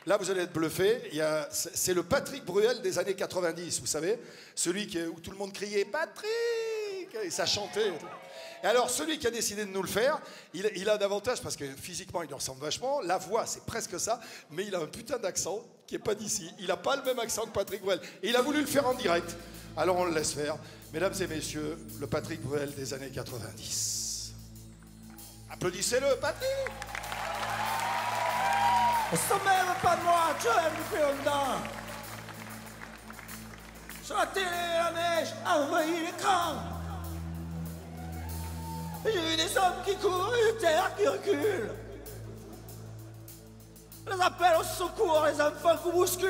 Là, vous allez être bluffé. C'est le Patrick Bruel des années 90, vous savez. Celui où tout le monde criait « Patrick !» et ça chantait. Et alors, celui qui a décidé de nous le faire, il a davantage, parce que physiquement, il lui ressemble vachement. La voix, c'est presque ça, mais il a un putain d'accent qui n'est pas d'ici. Il n'a pas le même accent que Patrick Bruel. Et il a voulu le faire en direct. Alors, on le laisse faire. Mesdames et messieurs, le Patrick Bruel des années 90. Applaudissez-le, Patrick! On s'en même pas de moi, je l'aime depuis longtemps. Sur la télé, la neige a envahi l'écran. J'ai vu des hommes qui courent et une terre qui recule. Les appels au secours, les enfants qu'on bouscule.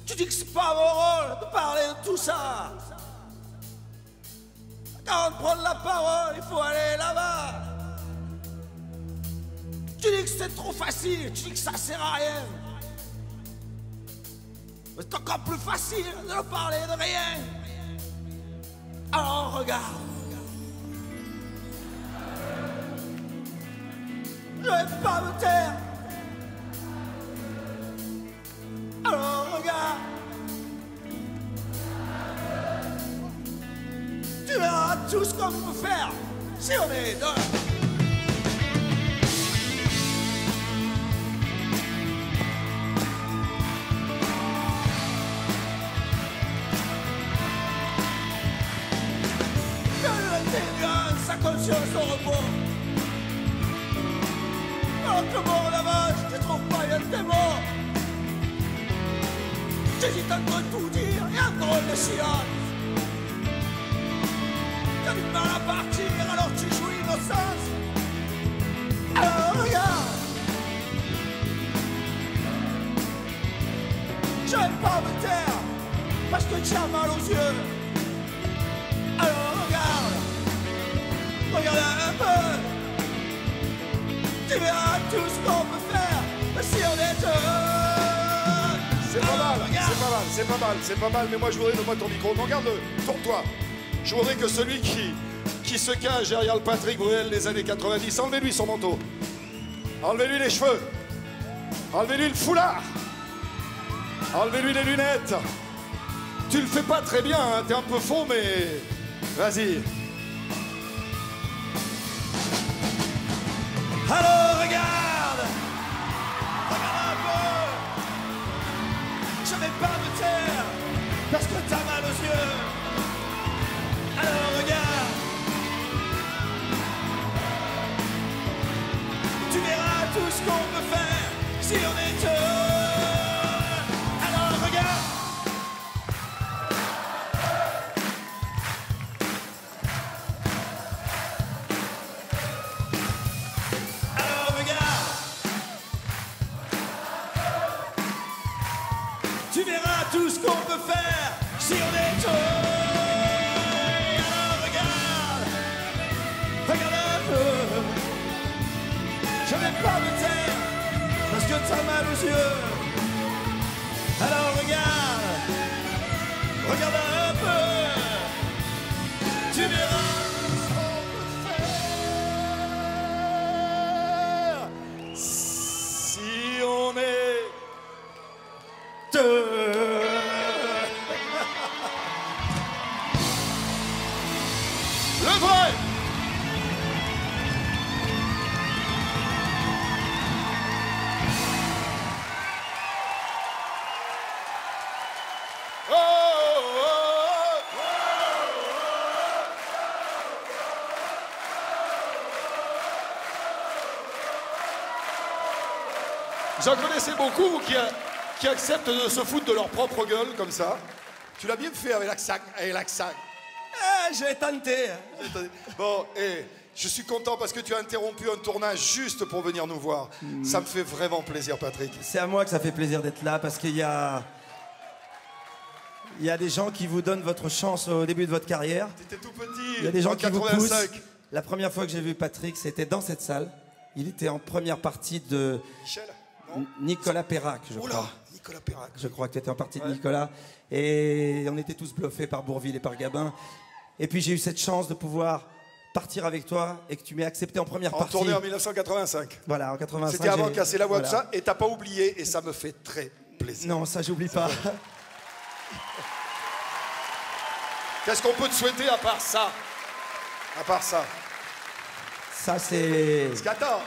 Tu dis que c'est pas mon rôle de parler de tout ça. Avant de prendre la parole, il faut aller là-bas. Tu dis que c'est trop facile, tu dis que ça sert à rien. Mais c'est encore plus facile de ne parler de rien. Alors regarde. Je vais pas me taire. Alors regarde. Tu verras tout ce qu'on peut faire si on est deux. Sa conscience au repos. Alors que le monde avance, je trouve pas bien tes mots. J'hésite entre tout dire et un drôle de silence. T'as du mal à partir, alors tu joues l'innocence. Alors regarde. Je vais pas me taire, parce que tu as mal aux yeux. Alors regarde. Regarde un peu. Tu verras tout ce qu'on peut faire si on est deux. C'est pas mal, c'est pas mal, c'est pas mal, c'est pas mal. Mais moi je voudrais, donne-moi ton micro. Non, regarde-le, tourne-toi. Je voudrais que celui qui se cache derrière le Patrick Bruel des années 90, enlevez-lui son manteau. Enlevez-lui les cheveux. Enlevez-lui le foulard. Enlevez-lui les lunettes. Tu le fais pas très bien, hein, t'es un peu faux, mais vas-y. Alors regarde, regarde un peu. Je vais pas me taire, parce que t'as mal aux yeux. Alors regarde, tu verras tout ce qu'on peut faire si on est deux. Alors regarde. Tu verras tout ce qu'on peut faire si on est deux. Alors regarde, regarde un peu. Je vais pas me taire, parce que t'as mal aux yeux. Alors regarde, regarde un peu. Tu verras ce qu'on peut faire Si on est deux. le vrai. Oh, oh, oh. J'en connaissais beaucoup qui acceptent de se foutre de leur propre gueule comme ça. Tu l'as bien fait avec l'accent. J'ai tenté. Bon, je suis content parce que tu as interrompu un tournage juste pour venir nous voir. Ça me fait vraiment plaisir, Patrick. C'est à moi que ça fait plaisir d'être là, parce qu'il y a des gens qui vous donnent votre chance au début de votre carrière. T'étais tout petit. Il y a des gens qui vous 85. poussent. La première fois que j'ai vu Patrick, c'était dans cette salle. Il était en première partie de Michel, non? Nicolas Perrac, je Oula, crois. Nicolas Perrac. Je crois que tu étais en partie de Nicolas. Et on était tous bluffés par Bourvil et par Gabin. Et puis j'ai eu cette chance de pouvoir partir avec toi et que tu m'aies accepté en première En partie. tournée en 1985. Voilà, en 85. C'était avant de casser la voix, voilà. tout ça, et t'as pas oublié, et ça me fait très plaisir. Non, ça j'oublie pas. Qu'est-ce qu'on peut te souhaiter à part ça? À part ça. Ça c'est... Parce qu'attends,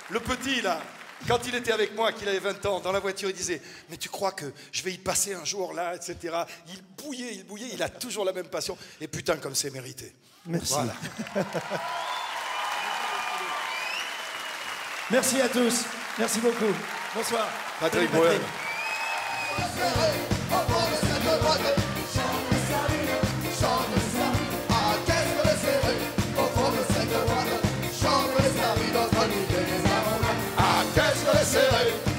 le petit là, quand il était avec moi, qu'il avait 20 ans, dans la voiture, il disait « Mais tu crois que je vais y passer un jour là, etc. » Il bouillait, il a toujours la même passion. Et putain, comme c'est mérité. Merci. Voilà. Merci à tous. Merci beaucoup. Bonsoir. Patrick Salut, Bruel. Qu'est-ce que c'est?